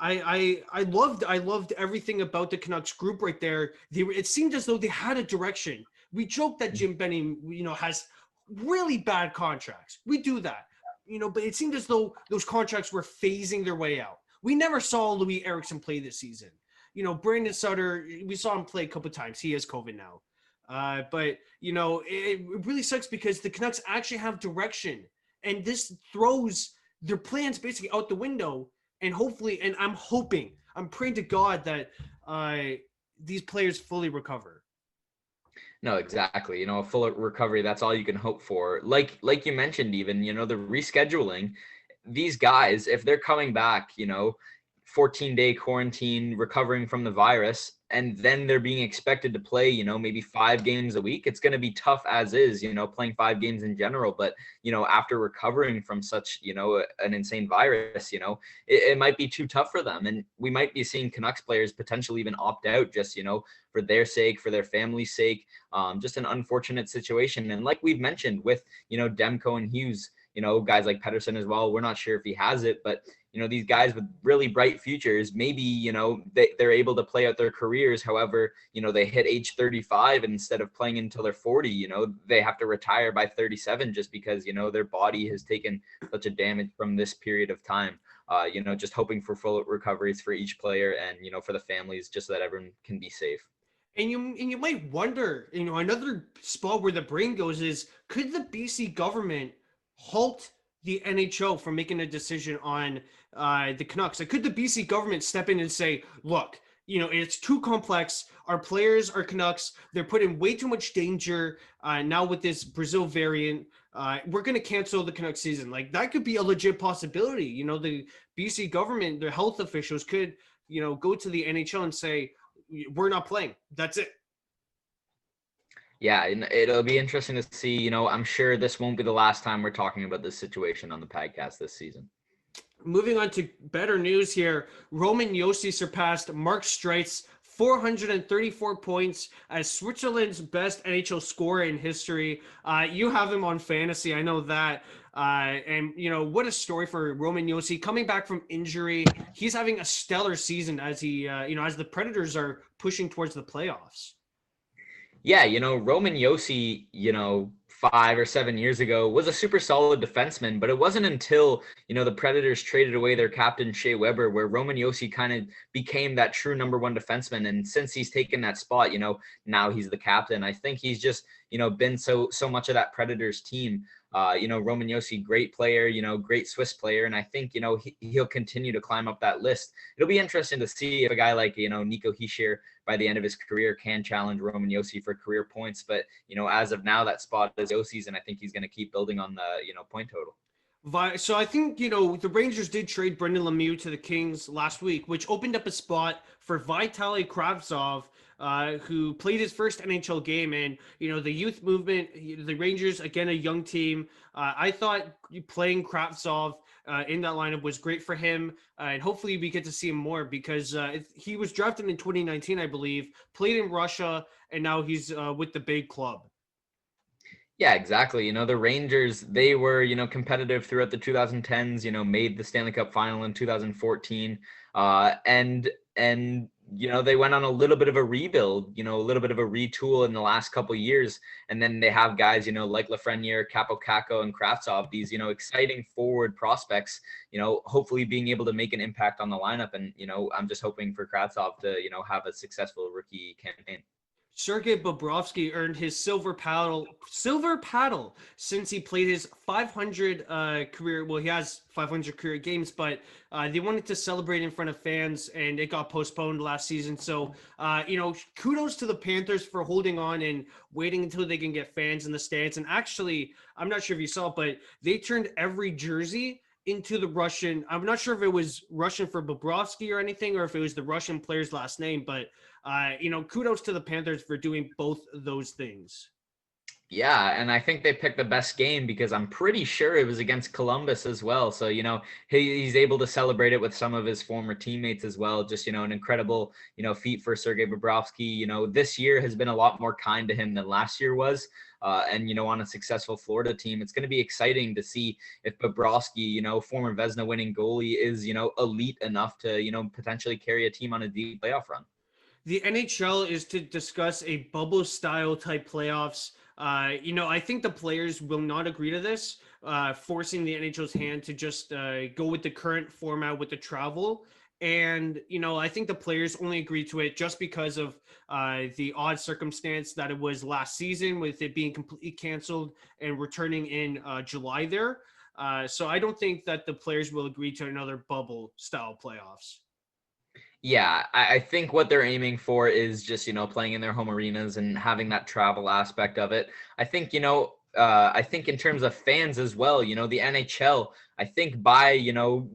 I loved everything about the Canucks group right there. It seemed as though they had a direction. We joke that Jim Benning, has really bad contracts. We do that, but it seemed as though those contracts were phasing their way out. We never saw Louis Eriksson play this season. Brandon Sutter, we saw him play a couple times. He has COVID now. But, it really sucks because the Canucks actually have direction, and this throws their plans basically out the window. And hopefully, and I'm praying to God that these players fully recover.
No, exactly. A full recovery, that's all you can hope for. Like you mentioned, even, the rescheduling, these guys, if they're coming back, 14-day quarantine, recovering from the virus, and then they're being expected to play, maybe 5 games a week. It's going to be tough as is, playing 5 games in general. But, after recovering from such, an insane virus, it might be too tough for them. And we might be seeing Canucks players potentially even opt out just, for their sake, for their family's sake. Just an unfortunate situation. And like we've mentioned with, Demko and Hughes, guys like Pettersson as well. We're not sure if he has it, but, these guys with really bright futures, maybe, they're able to play out their careers. However, they hit age 35 and instead of playing until they're 40, they have to retire by 37 just because, their body has taken such a damage from this period of time. Just hoping for full recoveries for each player and, for the families, just so that everyone can be safe.
And you might wonder, another spot where the brain goes is, could the BC government halt the NHL from making a decision on the Canucks? Like, could the BC government step in and say, look, it's too complex. Our players are Canucks. They're put in way too much danger now with this Brazil variant. We're going to cancel the Canucks season. Like, that could be a legit possibility. The BC government, their health officials could, go to the NHL and say, we're not playing. That's it.
Yeah, and it'll be interesting to see. I'm sure this won't be the last time we're talking about this situation on the podcast this season.
Moving on to better news here, Roman Josi surpassed Mark Streit's 434 points as Switzerland's best NHL scorer in history. You have him on fantasy, I know that. And, what a story for Roman Josi coming back from injury. He's having a stellar season as he, as the Predators are pushing towards the playoffs.
Yeah, Roman Josi, 5 or 7 years ago was a super solid defenseman, but it wasn't until, the Predators traded away their captain, Shea Weber, where Roman Josi kind of became that true number one defenseman. And since he's taken that spot, now he's the captain. I think he's just, been so much of that Predators team. Roman Josi, great player, great Swiss player. And I think, he'll continue to climb up that list. It'll be interesting to see if a guy like, Nico Hischier by the end of his career can challenge Roman Josi for career points. But, as of now, that spot is Josi's, and I think he's going to keep building on the, point total.
So I think, the Rangers did trade Brendan Lemieux to the Kings last week, which opened up a spot for Vitali Kravtsov, who played his first NHL game. And, the youth movement, the Rangers, again, a young team. I thought playing Kravtsov in that lineup was great for him. And hopefully we get to see him more because he was drafted in 2019, I believe, played in Russia, and now he's with the big club.
Yeah, exactly. The Rangers, they were, competitive throughout the 2010s, made the Stanley Cup final in 2014. And they went on a little bit of a rebuild, a little bit of a retool in the last couple of years. And then they have guys, like Lafreniere, Capo Caco, and Kravtsov, these, exciting forward prospects, hopefully being able to make an impact on the lineup. And, I'm just hoping for Kravtsov to, have a successful rookie campaign.
Sergei Bobrovsky earned his silver paddle since he played his 500 career. Well, he has 500 career games, but they wanted to celebrate in front of fans, and it got postponed last season. So, kudos to the Panthers for holding on and waiting until they can get fans in the stands. And actually, I'm not sure if you saw, but they turned every jersey into the Russian. I'm not sure if it was Russian for Bobrovsky or anything, or if it was the Russian player's last name, but kudos to the Panthers for doing both those things.
Yeah, and I think they picked the best game because I'm pretty sure it was against Columbus as well. So, he's able to celebrate it with some of his former teammates as well. Just, an incredible, feat for Sergei Bobrovsky. This year has been a lot more kind to him than last year was. And, on a successful Florida team, it's going to be exciting to see if Bobrovsky, former Vezina winning goalie, is, elite enough to, potentially carry a team on a deep playoff run.
The NHL is to discuss a bubble style type playoffs. I think the players will not agree to this, forcing the NHL's hand to just go with the current format with the travel. And, I think the players only agreed to it just because of the odd circumstance that it was last season with it being completely canceled and returning in July there. So I don't think that the players will agree to another bubble style playoffs.
Yeah, I think what they're aiming for is just, playing in their home arenas and having that travel aspect of it. I think, I think in terms of fans as well, the NHL, I think by,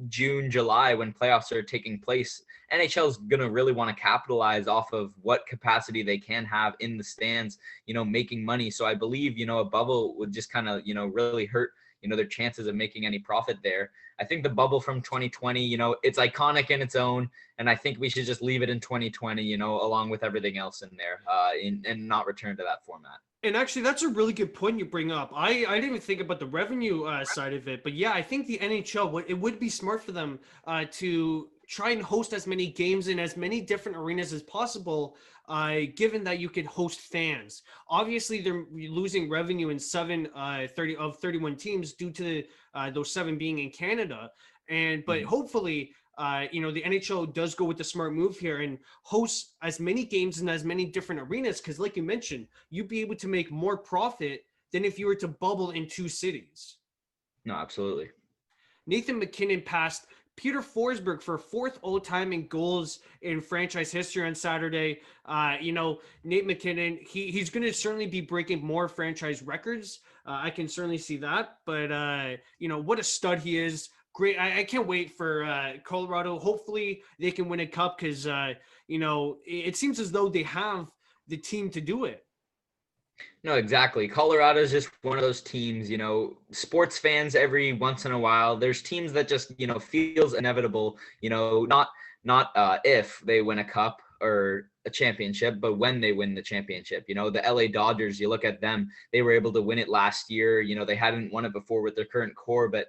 June, July, when playoffs are taking place, NHL is going to really want to capitalize off of what capacity they can have in the stands, making money. So I believe, a bubble would just kind of, really hurt, their chances of making any profit there. I think the bubble from 2020, it's iconic in its own. And I think we should just leave it in 2020, along with everything else in there and not return to that format.
And actually, that's a really good point you bring up. I didn't even think about the revenue side of it. But yeah, I think the NHL, it would be smart for them to try and host as many games in as many different arenas as possible, given that you could host fans. Obviously, they're losing revenue in 31 teams due to those 7 being in Canada. But hopefully, the NHL does go with the smart move here and host as many games in as many different arenas. Because like you mentioned, you'd be able to make more profit than if you were to bubble in 2 cities.
No, absolutely.
Nathan MacKinnon passed Peter Forsberg for 4th all-time in goals in franchise history on Saturday. Nate MacKinnon, he's going to certainly be breaking more franchise records. I can certainly see that. But, what a stud he is. Great. I can't wait for Colorado. Hopefully they can win a cup because, it seems as though they have the team to do it.
No, exactly. Colorado is just one of those teams, sports fans every once in a while, there's teams that just, feels inevitable, not if they win a cup, or a championship, but when they win the championship. The LA Dodgers, you look at them, they were able to win it last year. They hadn't won it before with their current core, but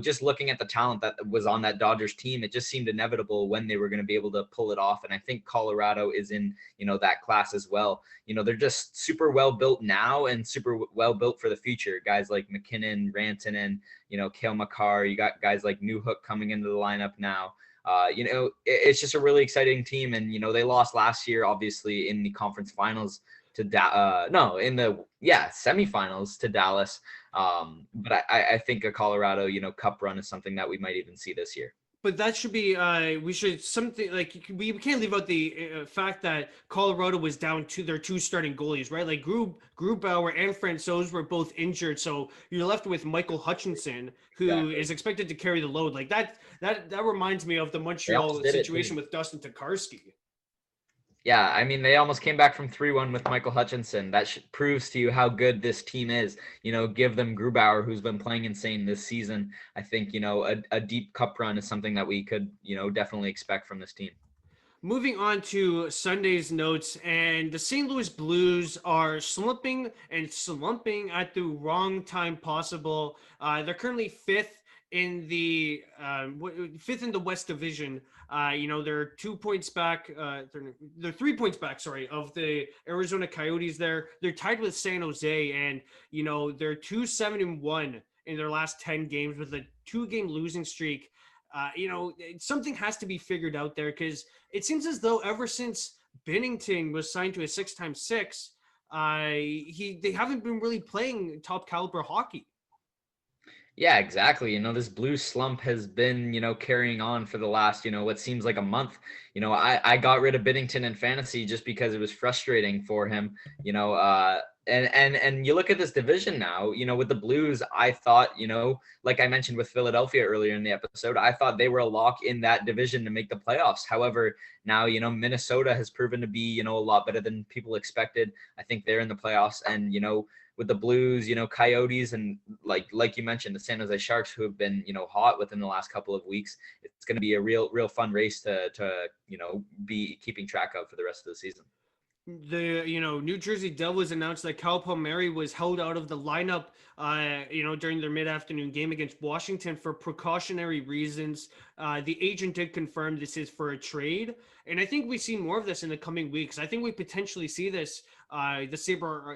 just looking at the talent that was on that Dodgers team, it just seemed inevitable when they were going to be able to pull it off. And I think Colorado is in, that class as well. They're just super well built now and super well built for the future. Guys like McKinnon, Rantanen, Cale Makar, you got guys like Newhook coming into the lineup now. It's just a really exciting team. And, they lost last year, obviously, in the conference finals to semifinals to Dallas. But I think a Colorado, cup run is something that we might even see this year.
But that should be, we should something like, we can't leave out the fact that Colorado was down to their two starting goalies, right? Like Grubauer and Francouz were both injured. So you're left with Michael Hutchinson, who is expected to carry the load. Like that reminds me of the Montreal situation with Dustin Tokarski.
Yeah, I mean, they almost came back from 3-1 with Michael Hutchinson. That proves to you how good this team is. Give them Grubauer, who's been playing insane this season. I think, a deep cup run is something that we could, definitely expect from this team.
Moving on to Sunday's notes, and the St. Louis Blues are slumping at the wrong time possible. They're currently fifth in the West Division. They're 2 points back. They're 3 points back, of the Arizona Coyotes. They're tied with San Jose, and they're 2-7-1 in their last 10 games with a 2-game losing streak. Something has to be figured out there, because it seems as though ever since Binnington was signed to a 6x6, they haven't been really playing top caliber hockey.
Yeah, exactly. This blue slump has been, carrying on for the last, what seems like a month. I got rid of Binnington in fantasy just because it was frustrating for him, and you look at this division now, with the Blues, I thought, like I mentioned with Philadelphia earlier in the episode, I thought they were a lock in that division to make the playoffs. However, now, Minnesota has proven to be, a lot better than people expected. I think they're in the playoffs, and, with the Blues, Coyotes, and like you mentioned, the San Jose Sharks, who have been, hot within the last couple of weeks, it's going to be a real fun race to be keeping track of for the rest of the season.
The New Jersey Devils announced that Cal Palmieri was held out of the lineup during their mid-afternoon game against Washington for precautionary reasons. The agent did confirm this is for a trade, and I think we see more of this in the coming weeks. I think we potentially see this, the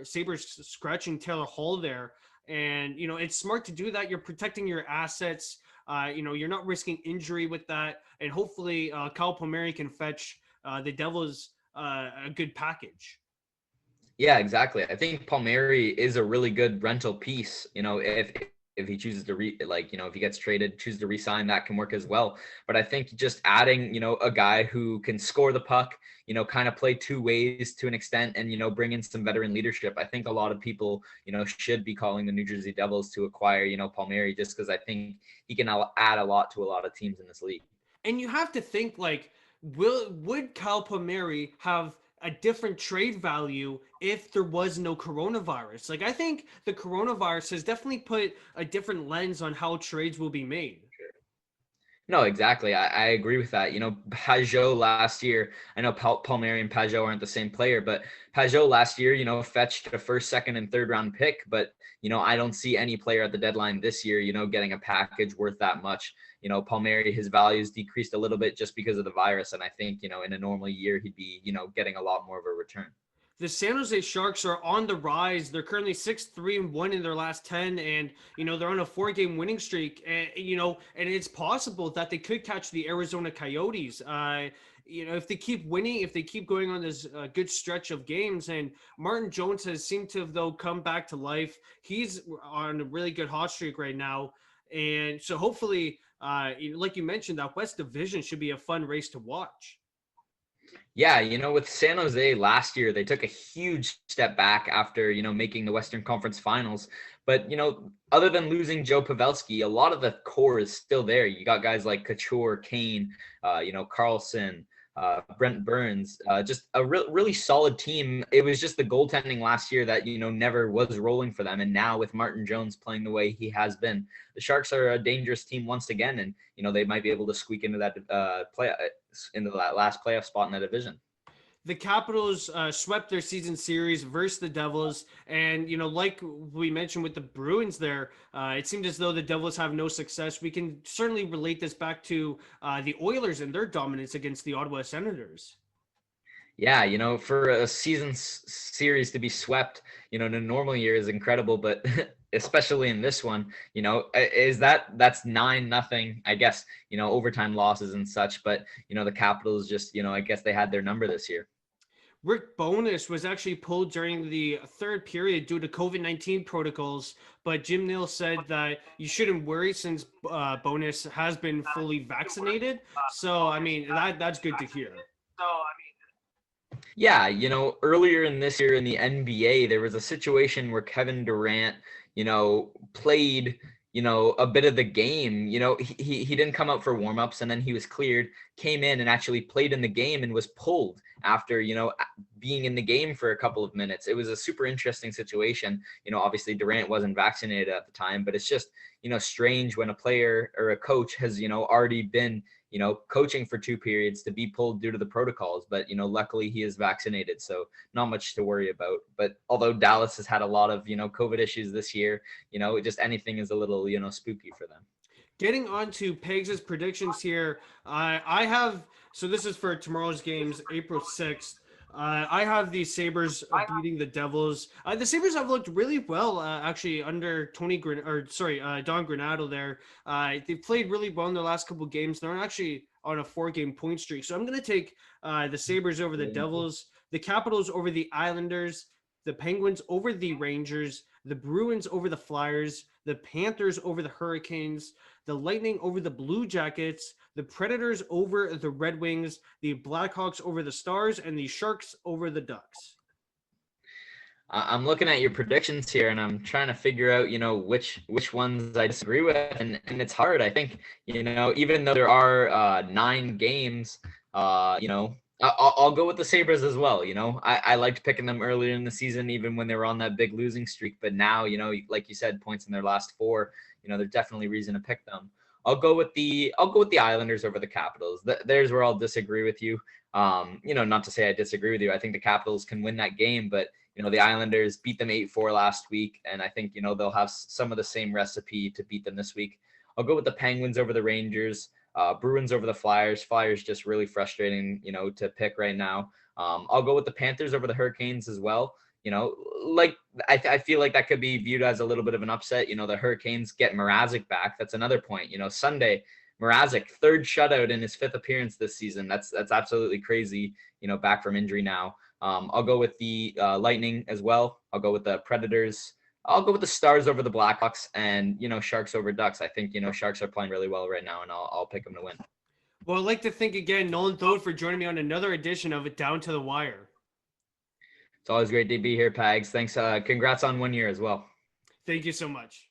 Sabres scratching Taylor Hall there, and it's smart to do that. You're protecting your assets. You're not risking injury with that, and hopefully Cal Palmieri can fetch the Devils a good package.
Yeah, exactly. I think Palmieri is a really good rental piece. If he chooses to if he gets traded, choose to re-sign, that can work as well. But I think just adding, a guy who can score the puck, kind of play two ways to an extent, and, bring in some veteran leadership. I think a lot of people, should be calling the New Jersey Devils to acquire, Palmieri, just because I think he can add a lot to a lot of teams in this league.
And you have to think, would Cal Palmieri have a different trade value if there was no coronavirus? I think the coronavirus has definitely put a different lens on how trades will be made.
No, exactly. I agree with that. Pajot last year, I know Palmieri and Pajot aren't the same player, but Pajot last year, fetched a first, second, and third round pick. But, I don't see any player at the deadline this year, getting a package worth that much. Palmieri, his values decreased a little bit just because of the virus. And I think, in a normal year, he'd be, getting a lot more of a return.
The San Jose Sharks are on the rise. They're currently 6-3-1 in their last 10, and they're on a 4-game winning streak. And and it's possible that they could catch the Arizona Coyotes. If they keep winning, if they keep going on this good stretch of games. And Martin Jones has seemed to have come back to life. He's on a really good hot streak right now, and so hopefully, like you mentioned, that West Division should be a fun race to watch.
Yeah, with San Jose last year, they took a huge step back after, making the Western Conference Finals. But, other than losing Joe Pavelski, a lot of the core is still there. You got guys like Couture, Kane, Carlson, Brent Burns, just a really solid team. It was just the goaltending last year that, never was rolling for them. And now with Martin Jones playing the way he has been, the Sharks are a dangerous team once again. And, they might be able to squeak into that into that last playoff spot in the division.
the Capitals swept their season series versus the Devils. And, like we mentioned with the Bruins there, it seemed as though the Devils have no success. We can certainly relate this back to the Oilers and their dominance against the Ottawa Senators.
Yeah, for a season series to be swept, in a normal year is incredible, but especially in this one, that's 9-0, I guess, overtime losses and such. But, the Capitals just, I guess they had their number this year.
Rick Bowness was actually pulled during the third period due to COVID-19 protocols, but Jim Nill said that you shouldn't worry since Bowness has been fully vaccinated. So, I mean, that's good to hear.
Yeah, earlier in this year in the NBA, there was a situation where Kevin Durant, played, a bit of the game. He didn't come out for warmups, and then he was cleared, came in and actually played in the game and was pulled after, being in the game for a couple of minutes. It was a super interesting situation. Obviously Durant wasn't vaccinated at the time, but it's just, strange when a player or a coach has, already been, coaching for 2 periods to be pulled due to the protocols. But, luckily he is vaccinated, so not much to worry about. But although Dallas has had a lot of, COVID issues this year, just anything is a little, spooky for them.
Getting on to Pegs' predictions here, I have, so this is for tomorrow's games, April 6th. I have the Sabres beating the Devils. The Sabres have looked really well, actually, under Don Granato there. They've played really well in their last couple of games. They're actually on a 4-game point streak. So I'm going to take the Sabres over the Devils, the Capitals over the Islanders, the Penguins over the Rangers, the Bruins over the Flyers, the Panthers over the Hurricanes, the Lightning over the Blue Jackets, the Predators over the Red Wings, the Blackhawks over the Stars, and the Sharks over the Ducks.
I'm looking at your predictions here, and I'm trying to figure out, which ones I disagree with, and it's hard. I think, even though there are 9 games, I'll go with the Sabres as well. I liked picking them earlier in the season, even when they were on that big losing streak. But now, like you said, points in their last 4, there's definitely reason to pick them. I'll go with the Islanders over the Capitals. There's where I'll disagree with you. Not to say I disagree with you. I think the Capitals can win that game, but the Islanders beat them 8-4 last week, and I think they'll have some of the same recipe to beat them this week. I'll go with the Penguins over the Rangers. Bruins over the Flyers. Flyers just really frustrating, to pick right now. I'll go with the Panthers over the Hurricanes as well. I feel like that could be viewed as a little bit of an upset. The Hurricanes get Mrazek back. That's another point. Sunday, Mrazek, 3rd shutout in his 5th appearance this season. That's absolutely crazy, back from injury now. I'll go with the Lightning as well. I'll go with the Predators. I'll go with the Stars over the Blackhawks, and, Sharks over Ducks. I think, Sharks are playing really well right now, and I'll pick them to win.
Well, I'd like to thank again Nolan Thode for joining me on another edition of It Down to the Wire.
It's always great to be here, Pags. Thanks. Congrats on 1 year as well.
Thank you so much.